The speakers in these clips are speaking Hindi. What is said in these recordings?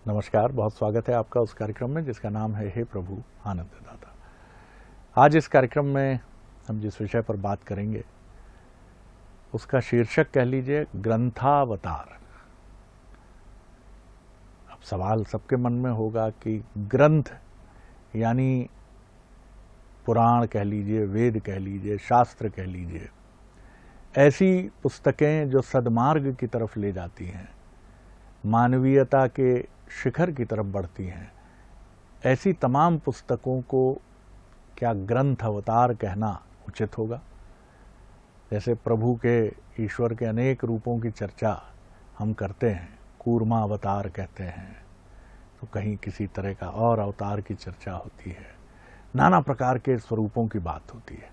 नमस्कार, बहुत स्वागत है आपका उस कार्यक्रम में जिसका नाम है हे प्रभु आनंददाता। आज इस कार्यक्रम में हम जिस विषय पर बात करेंगे उसका शीर्षक कह लीजिए ग्रंथावतार। अब सवाल सबके मन में होगा कि ग्रंथ यानी पुराण कह लीजिए, वेद कह लीजिए, शास्त्र कह लीजिए, ऐसी पुस्तकें जो सद्मार्ग की तरफ ले जाती हैं, मानवीयता के शिखर की तरफ बढ़ती हैं, ऐसी तमाम पुस्तकों को क्या ग्रंथ अवतार कहना उचित होगा? जैसे प्रभु के, ईश्वर के अनेक रूपों की चर्चा हम करते हैं, कूर्मा अवतार कहते हैं, तो कहीं किसी तरह का और अवतार की चर्चा होती है, नाना प्रकार के स्वरूपों की बात होती है।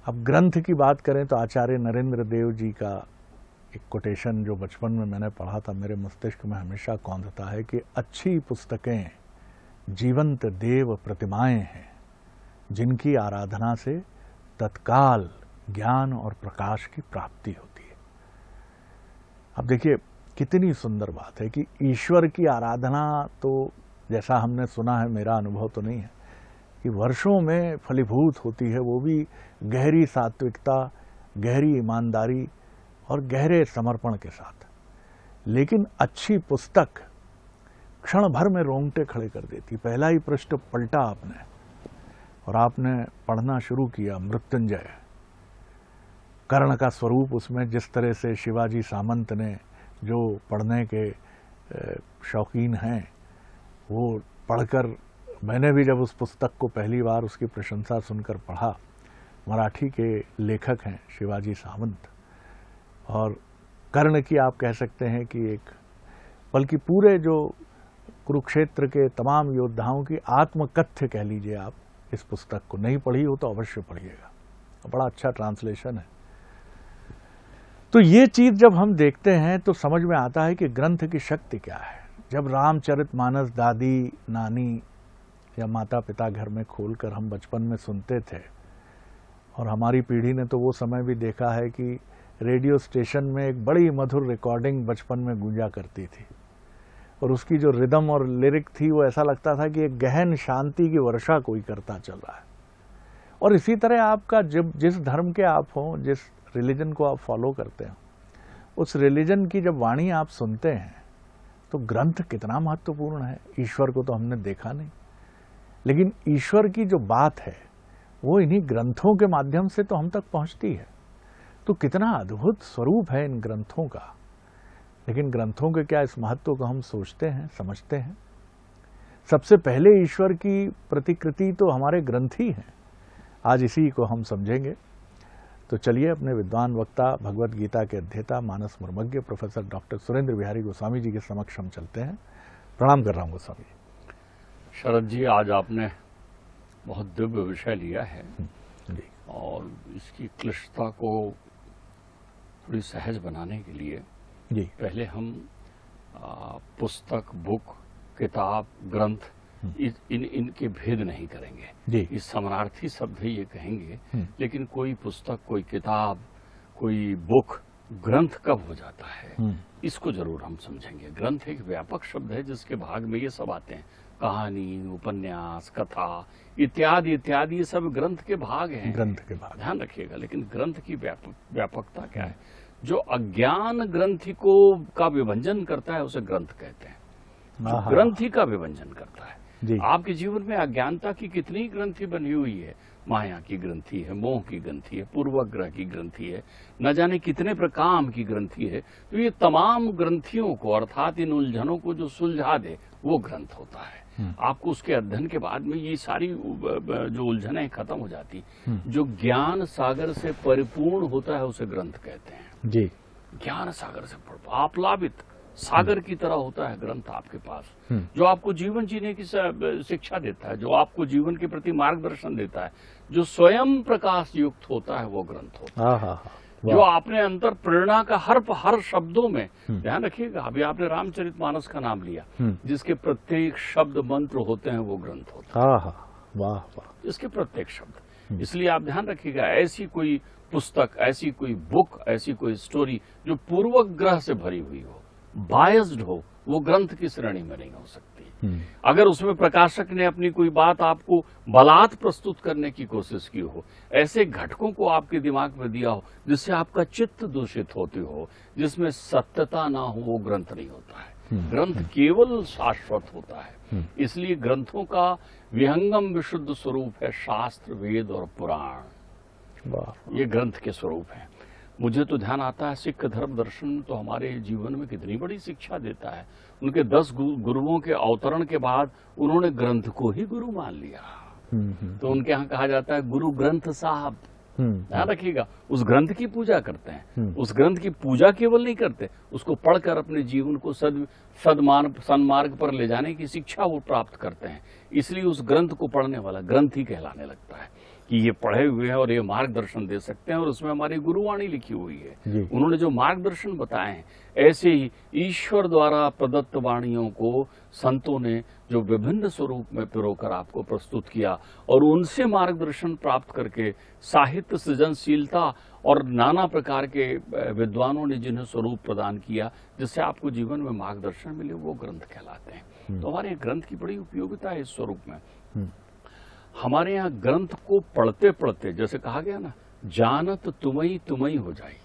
अब ग्रंथ की बात करें तो आचार्य नरेंद्र देव जी का एक कोटेशन जो बचपन में मैंने पढ़ा था, मेरे मस्तिष्क में हमेशा कौंधता है कि अच्छी पुस्तकें जीवंत देव प्रतिमाएं हैं जिनकी आराधना से तत्काल ज्ञान और प्रकाश की प्राप्ति होती है। अब देखिए कितनी सुंदर बात है कि ईश्वर की आराधना तो जैसा हमने सुना है, मेरा अनुभव तो नहीं है, कि वर्षों में फलीभूत होती है, वो भी गहरी सात्विकता, गहरी ईमानदारी और गहरे समर्पण के साथ। लेकिन अच्छी पुस्तक क्षण भर में रोंगटे खड़े कर देती। पहला ही पृष्ठ पलटा आपने और आपने पढ़ना शुरू किया मृत्युंजय, कर्ण का स्वरूप उसमें जिस तरह से शिवाजी सामंत ने, जो पढ़ने के शौकीन हैं, वो पढ़कर, मैंने भी जब उस पुस्तक को पहली बार उसकी प्रशंसा सुनकर पढ़ा, मराठी के लेखक हैं शिवाजी सामंत, और कर्ण की आप कह सकते हैं कि एक, बल्कि पूरे जो कुरुक्षेत्र के तमाम योद्धाओं की आत्मकथ्य कह लीजिए आप, इस पुस्तक को नहीं पढ़ी हो तो अवश्य पढ़िएगा, बड़ा अच्छा ट्रांसलेशन है। तो ये चीज जब हम देखते हैं तो समझ में आता है कि ग्रंथ की शक्ति क्या है। जब रामचरितमानस दादी, नानी या माता पिता घर में खोलकर हम बचपन में सुनते थे, और हमारी पीढ़ी ने तो वो समय भी देखा है कि रेडियो स्टेशन में एक बड़ी मधुर रिकॉर्डिंग बचपन में गूंजा करती थी, और उसकी जो रिदम और लिरिक थी वो ऐसा लगता था कि एक गहन शांति की वर्षा कोई करता चल रहा है। और इसी तरह आपका जब जिस धर्म के आप हों, जिस रिलीजन को आप फॉलो करते हैं, उस रिलीजन की जब वाणी आप सुनते हैं तो ग्रंथ कितना महत्वपूर्ण है। ईश्वर को तो हमने देखा नहीं, लेकिन ईश्वर की जो बात है वो इन्हीं ग्रंथों के माध्यम से तो हम तक पहुंचती है। तो कितना अद्भुत स्वरूप है इन ग्रंथों का। लेकिन ग्रंथों के क्या इस महत्व को हम सोचते हैं, समझते हैं? सबसे पहले ईश्वर की प्रतिकृति तो हमारे ग्रंथ ही हैं। आज इसी को हम समझेंगे। तो चलिए अपने विद्वान वक्ता, भगवत गीता के अध्येता, मानस मर्मज्ञ प्रोफेसर डॉक्टर सुरेंद्र बिहारी गोस्वामी जी के समक्ष हम चलते हैं। प्रणाम कर रहा हूँ गोस्वामी जी। शरद जी, आज आपने बहुत दिव्य विषय लिया है और इसकी क्लिष्टता को थोड़ी सहज बनाने के लिए जी पहले हम पुस्तक, बुक, किताब, ग्रंथ, इनके भेद नहीं करेंगे जी। इस समानार्थी शब्द ही ये कहेंगे, लेकिन कोई पुस्तक, कोई किताब, कोई बुक ग्रंथ कब हो जाता है इसको जरूर हम समझेंगे। ग्रंथ एक व्यापक शब्द है जिसके भाग में ये सब आते हैं, कहानी, उपन्यास, कथा इत्यादि इत्यादि, ये सब ग्रंथ के भाग हैं, ग्रंथ के भाग, ध्यान रखिएगा। लेकिन ग्रंथ की व्यापकता क्या है? जो अज्ञान ग्रंथि को का विभंजन करता है उसे ग्रंथ कहते हैं। जो ग्रंथि का विभंजन करता है जी। आपके जीवन में अज्ञानता की कितनी ग्रंथि बनी हुई है, माया की ग्रंथि है, मोह की ग्रंथि है, पूर्वग्रह की ग्रंथि है, न जाने कितने प्रकार की ग्रंथि है। तो ये तमाम ग्रंथियों को, अर्थात इन उलझनों को जो सुलझा दे वो ग्रंथ होता है। आपको उसके अध्ययन के बाद में ये सारी जो उलझनें खत्म हो जाती, जो ज्ञान सागर से परिपूर्ण होता है उसे ग्रंथ कहते हैं जी। ज्ञान सागर से आप्लावित सागर की तरह होता है ग्रंथ आपके पास, जो आपको जीवन जीने की शिक्षा देता है, जो आपको जीवन के प्रति मार्गदर्शन देता है, जो स्वयं प्रकाश युक्त होता है वो ग्रंथ होता है। जो आपने अंतर प्रेरणा का हर शब्दों में, ध्यान रखिएगा, अभी आपने रामचरितमानस का नाम लिया, जिसके प्रत्येक शब्द मंत्र होते हैं वो ग्रंथ होता है। वाह वाह, इसके प्रत्येक शब्द। इसलिए आप ध्यान रखिएगा, ऐसी कोई पुस्तक, ऐसी कोई बुक, ऐसी कोई स्टोरी जो पूर्वग्रह से भरी हुई हो बायस्ड हो, वो ग्रंथ की श्रेणी में नहीं हो सकती। अगर उसमें प्रकाशक ने अपनी कोई बात आपको बलात् प्रस्तुत करने की कोशिश की हो, ऐसे घटकों को आपके दिमाग में दिया हो जिससे आपका चित्त दूषित होती हो, जिसमें सत्यता ना हो, वो ग्रंथ नहीं होता है। ग्रंथ केवल शाश्वत होता है। इसलिए ग्रंथों का विहंगम विशुद्ध स्वरूप है शास्त्र, वेद और पुराण। ये ग्रंथ के स्वरूप हैं। मुझे तो ध्यान आता है सिख धर्म दर्शन तो हमारे जीवन में कितनी बड़ी शिक्षा देता है। उनके 10 गुरुओं के अवतरण के बाद उन्होंने ग्रंथ को ही गुरु मान लिया। तो उनके यहाँ कहा जाता है गुरु ग्रंथ साहब। ध्यान रखिएगा, उस ग्रंथ की पूजा करते हैं। उस ग्रंथ की पूजा केवल नहीं करते, उसको पढ़कर अपने जीवन को सन्मार्ग पर ले जाने की शिक्षा वो प्राप्त करते हैं। इसलिए उस ग्रंथ को पढ़ने वाला ग्रंथ ही कहलाने लगता है कि ये पढ़े हुए हैं और ये मार्गदर्शन दे सकते हैं। और उसमें हमारी गुरुवाणी लिखी हुई है। उन्होंने जो मार्गदर्शन बताए हैं, ऐसे ही ईश्वर द्वारा प्रदत्त वाणियों को संतों ने जो विभिन्न स्वरूप में पिरोकर आपको प्रस्तुत किया और उनसे मार्गदर्शन प्राप्त करके साहित्य सृजनशीलता और नाना प्रकार के विद्वानों ने जिन्हें स्वरूप प्रदान किया जिससे आपको जीवन में मार्गदर्शन मिले, वो ग्रंथ कहलाते हैं। तो हमारे ग्रंथ की बड़ी उपयोगिता है इस स्वरूप में। हमारे यहाँ ग्रंथ को पढ़ते पढ़ते, जैसे कहा गया ना, जानत तुमई हो जाए।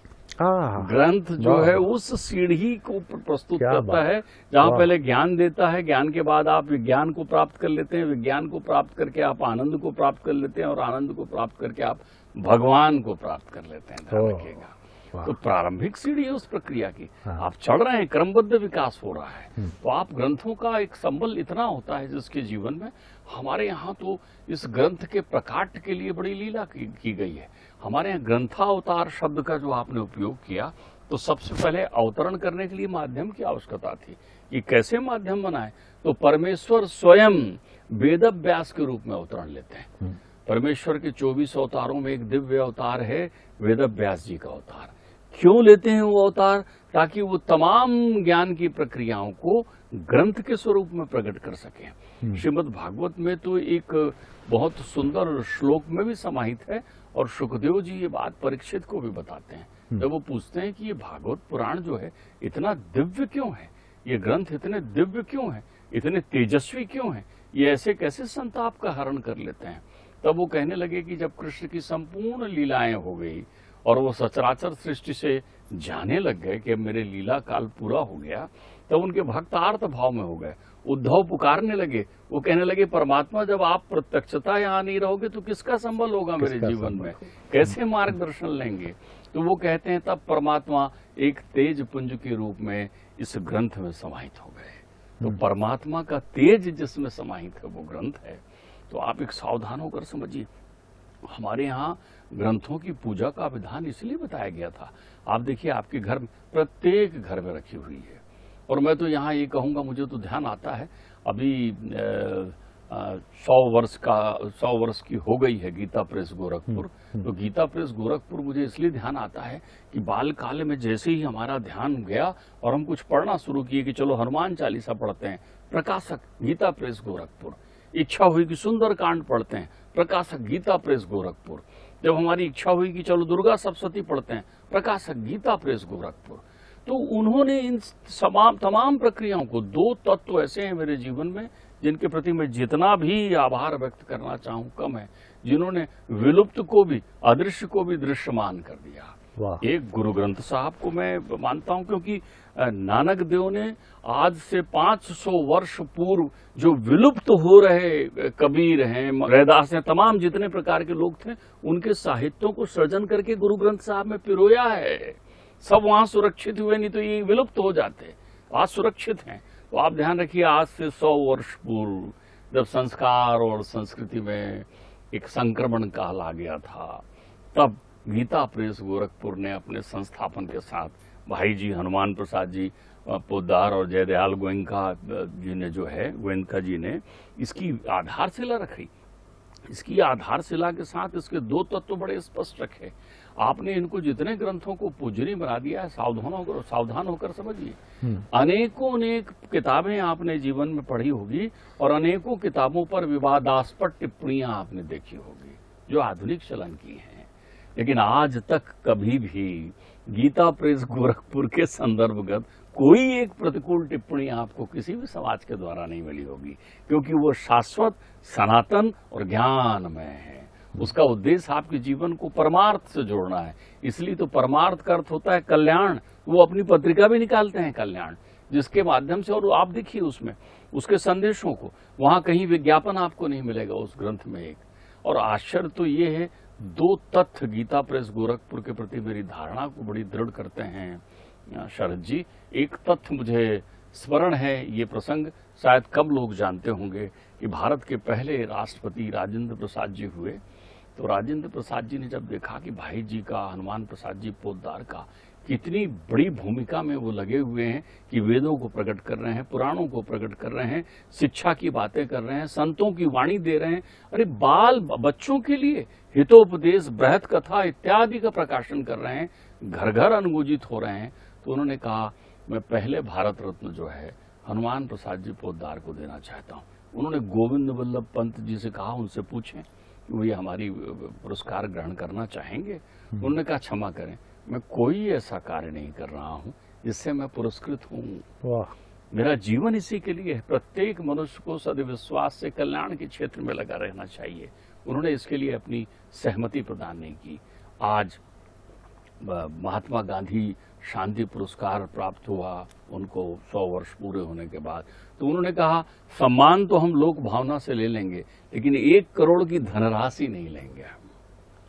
ग्रंथ जो है उस सीढ़ी को प्रस्तुत करता है जहाँ पहले ज्ञान देता है, ज्ञान के बाद आप विज्ञान को प्राप्त कर लेते हैं, विज्ञान को प्राप्त करके आप आनंद को प्राप्त कर लेते हैं और आनंद को प्राप्त करके आप भगवान को प्राप्त कर लेते हैं। ध्यान रखिएगा, तो प्रारंभिक सीढ़ी है उस प्रक्रिया की। आप चढ़ रहे हैं, क्रमबद्ध विकास हो रहा है। तो आप ग्रंथों का एक संबल इतना होता है जिसके जीवन में, हमारे यहाँ तो इस ग्रंथ के प्रकाट के लिए बड़ी लीला की गई है। हमारे यहाँ ग्रंथावतार शब्द का जो आपने उपयोग किया, तो सबसे पहले अवतरण करने के लिए माध्यम की आवश्यकता थी। ये कैसे माध्यम बनाए? तो परमेश्वर स्वयं वेद व्यास के रूप में अवतरण लेते हैं। परमेश्वर के 24 अवतारों में एक दिव्य अवतार है वेद व्यास जी का अवतार। क्यों लेते हैं वो अवतार? ताकि वो तमाम ज्ञान की प्रक्रियाओं को ग्रंथ के स्वरूप में प्रकट कर सकें। श्रीमद् भागवत में तो एक बहुत सुंदर श्लोक में भी समाहित है और सुखदेव जी ये बात परीक्षित को भी बताते हैं जब वो पूछते हैं कि ये भागवत पुराण जो है इतना दिव्य क्यों है, ये ग्रंथ इतने दिव्य क्यों है, इतने तेजस्वी क्यों है, ये ऐसे कैसे संताप का हरण कर लेते हैं। तब वो कहने लगे कि जब कृष्ण की संपूर्ण लीलाएं हो गई और वो सचराचर सृष्टि से जाने लग गए कि अब मेरे लीला काल पूरा हो गया, तब उनके भक्त आर्त भाव में हो गए। उद्धव पुकारने लगे, वो कहने लगे परमात्मा जब आप प्रत्यक्षता यहाँ नहीं रहोगे तो किसका संबल होगा मेरे जीवन में, कैसे मार्गदर्शन लेंगे। तो वो कहते हैं तब परमात्मा एक तेज पुंज के रूप में इस ग्रंथ में समाहित हो गए। तो परमात्मा का तेज जिसमें समाहित है वो ग्रंथ है। तो आप एक सावधान होकर समझिए, हमारे यहाँ ग्रंथों की पूजा का विधान इसलिए बताया गया था। आप देखिए आपके घर, प्रत्येक घर में रखी हुई है। और मैं तो यहाँ ये कहूँगा, मुझे तो ध्यान आता है अभी 100 वर्ष की हो गई है गीता प्रेस गोरखपुर। तो गीता प्रेस गोरखपुर मुझे इसलिए ध्यान आता है कि बाल काल में जैसे ही हमारा ध्यान गया और हम कुछ पढ़ना शुरू किए कि चलो हनुमान चालीसा पढ़ते हैं, प्रकाशक गीता प्रेस गोरखपुर। इच्छा हुई कि सुंदर कांड पढ़ते हैं, प्रकाशक गीता प्रेस गोरखपुर। जब हमारी इच्छा हुई कि चलो दुर्गा सप्तशती पढ़ते हैं, प्रकाशक गीता प्रेस गोरखपुर। तो उन्होंने इन तमाम प्रक्रियाओं को, 2 तत्व ऐसे हैं मेरे जीवन में जिनके प्रति मैं जितना भी आभार व्यक्त करना चाहूं कम है, जिन्होंने विलुप्त को भी, अदृश्य को भी दृश्यमान कर दिया। एक गुरु ग्रंथ साहब को मैं मानता हूं, क्योंकि नानक देव ने आज से 500 वर्ष पूर्व जो विलुप्त हो रहे कबीर हैं, रैदास हैं, तमाम जितने प्रकार के लोग थे, उनके साहित्यों को सृजन करके गुरु ग्रंथ साहब में पिरोया है। सब वहां सुरक्षित हुए, नहीं तो ये विलुप्त हो जाते। आज सुरक्षित हैं। तो आप ध्यान रखिए, आज से 100 वर्ष पूर्व जब संस्कार और संस्कृति में एक संक्रमण काल आ गया था, तब गीता प्रेस गोरखपुर ने अपने संस्थापन के साथ भाई जी हनुमान प्रसाद जी पोद्दार और जयदयाल गोयनका जी ने जो है, गोयनका जी ने इसकी आधारशिला रखी। इसकी आधारशिला के साथ इसके 2 तत्व बड़े स्पष्ट रखे। आपने इनको जितने ग्रंथों को पूजनीय बना दिया है, सावधान होकर समझिए। अनेक किताबें आपने जीवन में पढ़ी होगी और अनेकों किताबों पर विवादास्पद टिप्पणियां आपने देखी होगी जो आधुनिक चलन की हैं, लेकिन आज तक कभी भी गीता प्रेस गोरखपुर के संदर्भगत कोई एक प्रतिकूल टिप्पणी आपको किसी भी समाज के द्वारा नहीं मिली होगी, क्योंकि वो शाश्वत, सनातन और ज्ञानमय है। उसका उद्देश्य आपके जीवन को परमार्थ से जोड़ना है। इसलिए तो परमार्थ का अर्थ होता है कल्याण। वो अपनी पत्रिका भी निकालते हैं कल्याण, जिसके माध्यम से, और आप देखिए उसमें उसके संदेशों को, वहां कहीं विज्ञापन आपको नहीं मिलेगा उस ग्रंथ में एक। और आश्चर्य तो ये है, 2 तथ्य गीता प्रेस गोरखपुर के प्रति मेरी धारणा को बड़ी दृढ़ करते हैं शरद जी। एक तथ्य मुझे स्मरण है, ये प्रसंग शायद कम लोग जानते होंगे कि भारत के पहले राष्ट्रपति राजेंद्र प्रसाद जी हुए। तो राजेंद्र प्रसाद जी ने जब देखा कि भाई जी का, हनुमान प्रसाद जी पोद्दार का, कितनी बड़ी भूमिका में वो लगे हुए हैं कि वेदों को प्रकट कर रहे हैं, पुराणों को प्रकट कर रहे हैं, शिक्षा की बातें कर रहे हैं, संतों की वाणी दे रहे हैं, अरे बाल बच्चों के लिए हितोपदेश, बृहत कथा इत्यादि का प्रकाशन कर रहे हैं, घर घर अनुगूंजित हो रहे हैं। तो उन्होंने कहा, मैं पहले भारत रत्न जो है हनुमान प्रसाद जी पोद्दार को देना चाहता हूँ। उन्होंने गोविंद वल्लभ पंत जी से कहा, उनसे पूछें कि वो ये हमारी पुरस्कार ग्रहण करना चाहेंगे। उन्होंने कहा, क्षमा करें, मैं कोई ऐसा कार्य नहीं कर रहा हूं जिससे मैं पुरस्कृत हूं। वाह, मेरा जीवन इसी के लिए है। प्रत्येक मनुष्य को सद्विश्वास से कल्याण के क्षेत्र में लगा रहना चाहिए। उन्होंने इसके लिए अपनी सहमति प्रदान नहीं की। आज महात्मा गांधी शांति पुरस्कार प्राप्त हुआ उनको 100 वर्ष पूरे होने के बाद। तो उन्होंने कहा, सम्मान तो हम लोक भावना से ले लेंगे, लेकिन 1 करोड़ की धनराशि नहीं लेंगे हम।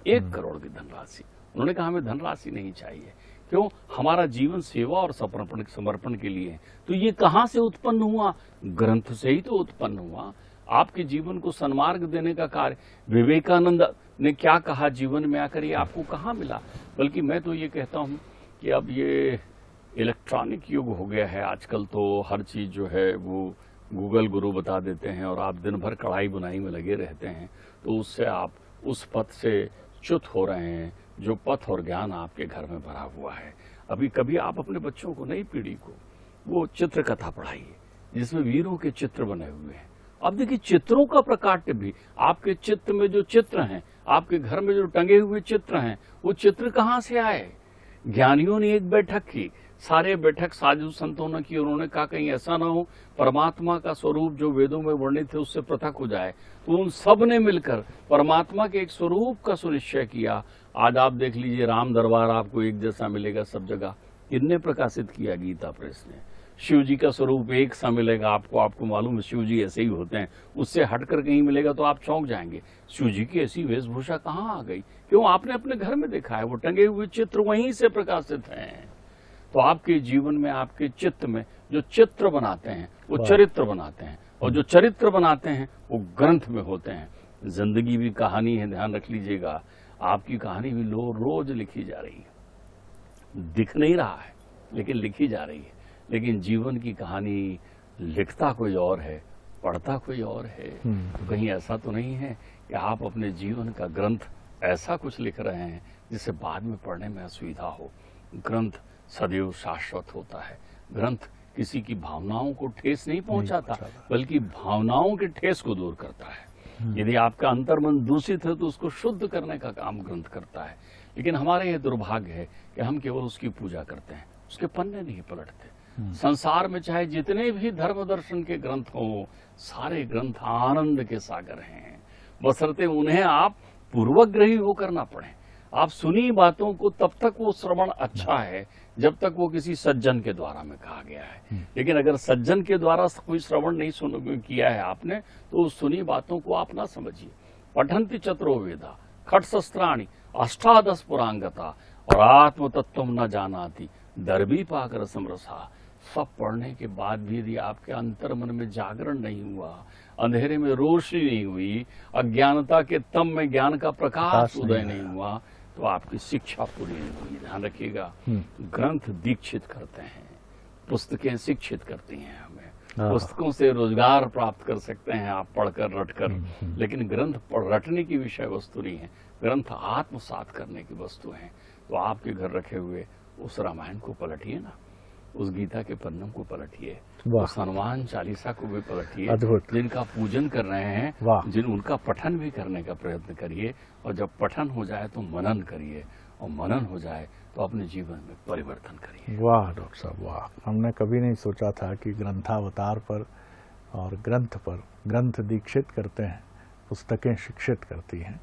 1 करोड़ की धनराशि। उन्होंने कहा, हमें धनराशि नहीं चाहिए। क्यों? हमारा जीवन सेवा और समर्पण के लिए है। तो ये कहां से उत्पन्न हुआ? ग्रंथ से ही तो उत्पन्न हुआ। आपके जीवन को सन्मार्ग देने का कार्य विवेकानंद ने क्या कहा जीवन में आकर, ये आपको कहाँ मिला? बल्कि मैं तो ये कहता हूँ कि अब ये इलेक्ट्रॉनिक युग हो गया है। आजकल तो हर चीज जो है वो गूगल गुरु बता देते हैं और आप दिन भर कढ़ाई बुनाई में लगे रहते हैं। तो उससे आप उस पथ से च्युत हो रहे हैं जो पथ और ज्ञान आपके घर में भरा हुआ है। अभी कभी आप अपने बच्चों को, नई पीढ़ी को, वो चित्रकथा पढ़ाइए जिसमें वीरों के चित्र बने हुए हैं। अब देखिए, चित्रों का प्रकाट्य भी, आपके चित्र में जो चित्र हैं, आपके घर में जो टंगे हुए चित्र हैं, वो चित्र कहाँ से आए? ज्ञानियों ने एक बैठक की, सारे बैठक साधु संतों ने की। उन्होंने कहा, कहीं ऐसा ना हो परमात्मा का स्वरूप जो वेदों में वर्णित है उससे पृथक हो जाए। तो उन सब ने मिलकर परमात्मा के एक स्वरूप का सुनिश्चय किया। आज आप देख लीजिए, राम दरबार आपको एक जैसा मिलेगा सब जगह। किसने प्रकाशित किया? गीता प्रेस ने। शिव जी का स्वरूप एक सा मिलेगा आपको मालूम है, शिव जी ऐसे ही होते हैं। उससे हटकर कहीं मिलेगा तो आप चौंक जाएंगे। शिव जी की ऐसी वेशभूषा कहाँ आ गई? क्यों? आपने अपने घर में देखा है, वो टंगे हुए चित्र वहीं से प्रकाशित हैं। तो आपके जीवन में, आपके चित्त में जो चित्र बनाते हैं वो चरित्र बनाते हैं, और जो चरित्र बनाते हैं वो ग्रंथ में होते हैं। जिंदगी भी कहानी है, ध्यान रख लीजिएगा। आपकी कहानी भी रोज लिखी जा रही है, दिख नहीं रहा है लेकिन लिखी जा रही है। लेकिन जीवन की कहानी लिखता कोई और है, पढ़ता कोई और है। तो कहीं ऐसा तो नहीं है कि आप अपने जीवन का ग्रंथ ऐसा कुछ लिख रहे हैं जिसे बाद में पढ़ने में असुविधा हो? ग्रंथ सदैव शाश्वत होता है। ग्रंथ किसी की भावनाओं को ठेस नहीं पहुंचाता, बल्कि भावनाओं के ठेस को दूर करता है। यदि आपका अंतर्मन दूषित है तो उसको शुद्ध करने का काम ग्रंथ करता है। लेकिन हमारे ये दुर्भाग्य है कि हम केवल उसकी पूजा करते हैं, उसके पन्ने नहीं पलटते। संसार में चाहे जितने भी धर्म दर्शन के ग्रंथ हो, सारे ग्रंथ आनंद के सागर हैं, बशर्ते उन्हें आप पूर्वग्रही होकर ना पढ़ें। आप सुनी बातों को तब तक वो श्रवण अच्छा है जब तक वो किसी सज्जन के द्वारा में कहा गया है। लेकिन अगर सज्जन के द्वारा कोई श्रवण नहीं किया है आपने, तो उस सुनी बातों को आप ना समझिए। पठन्ति चतुरो वेदा खट शस्त्राणि अष्टादश पुरांगता और आत्म तत्व न जानाति दर्भी पाकर समरसा। सब पढ़ने के बाद भी यदि आपके अंतर मन में जागरण नहीं हुआ, अंधेरे में रोशनी नहीं हुई, अज्ञानता के तम में ज्ञान का प्रकाश उदय नहीं हुआ, तो आपकी शिक्षा पूरी नहीं हुई। ध्यान रखिएगा, ग्रंथ दीक्षित करते हैं, पुस्तकें शिक्षित करती हैं हमें। पुस्तकों से रोजगार प्राप्त कर सकते हैं आप पढ़कर रटकर, लेकिन ग्रंथ रटने की विषय वस्तु नहीं है। ग्रंथ आत्मसात करने की वस्तु है। तो आपके घर रखे हुए उस रामायण को पलटिए ना, उस गीता के पन्नों को पलटिए, वाह। उस हनुमान चालीसा को भी पढ़िए, अद्भुत। जिनका पूजन कर रहे हैं, वाह। उनका पठन भी करने का प्रयत्न करिए, और जब पठन हो जाए तो मनन करिए, और मनन हो जाए तो अपने जीवन में परिवर्तन करिए। वाह डॉक्टर साहब वाह, हमने कभी नहीं सोचा था कि ग्रंथावतार पर और ग्रंथ पर, ग्रंथ दीक्षित करते हैं, पुस्तकें शिक्षित करती हैं।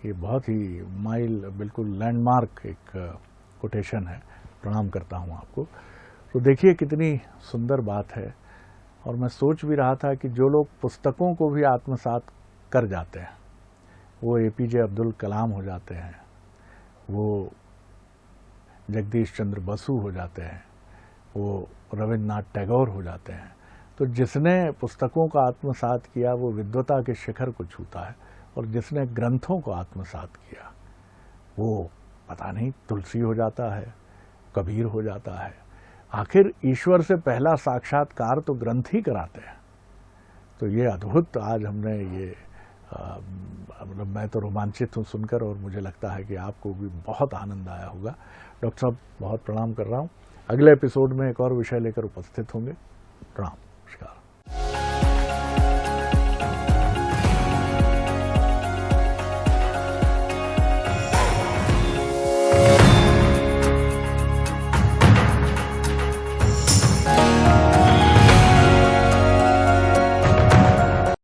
ये बहुत ही माइल, बिल्कुल लैंडमार्क एक कोटेशन है। प्रणाम करता हूँ आपको। तो देखिए कितनी सुंदर बात है। और मैं सोच भी रहा था कि जो लोग पुस्तकों को भी आत्मसात कर जाते हैं, वो एपीजे अब्दुल कलाम हो जाते हैं, वो जगदीश चंद्र बसु हो जाते हैं, वो रविन्द्रनाथ टैगोर हो जाते हैं। तो जिसने पुस्तकों का आत्मसात किया वो विद्वता के शिखर को छूता है, और जिसने ग्रंथों को आत्मसात किया वो पता नहीं तुलसी हो जाता है, कबीर हो जाता है। आखिर ईश्वर से पहला साक्षात्कार तो ग्रंथ ही कराते हैं। तो ये अद्भुत आज हमने ये मतलब मैं तो रोमांचित हूँ सुनकर, और मुझे लगता है कि आपको भी बहुत आनंद आया होगा। डॉक्टर साहब बहुत प्रणाम कर रहा हूँ। अगले एपिसोड में एक और विषय लेकर उपस्थित होंगे। प्रणाम, नमस्कार।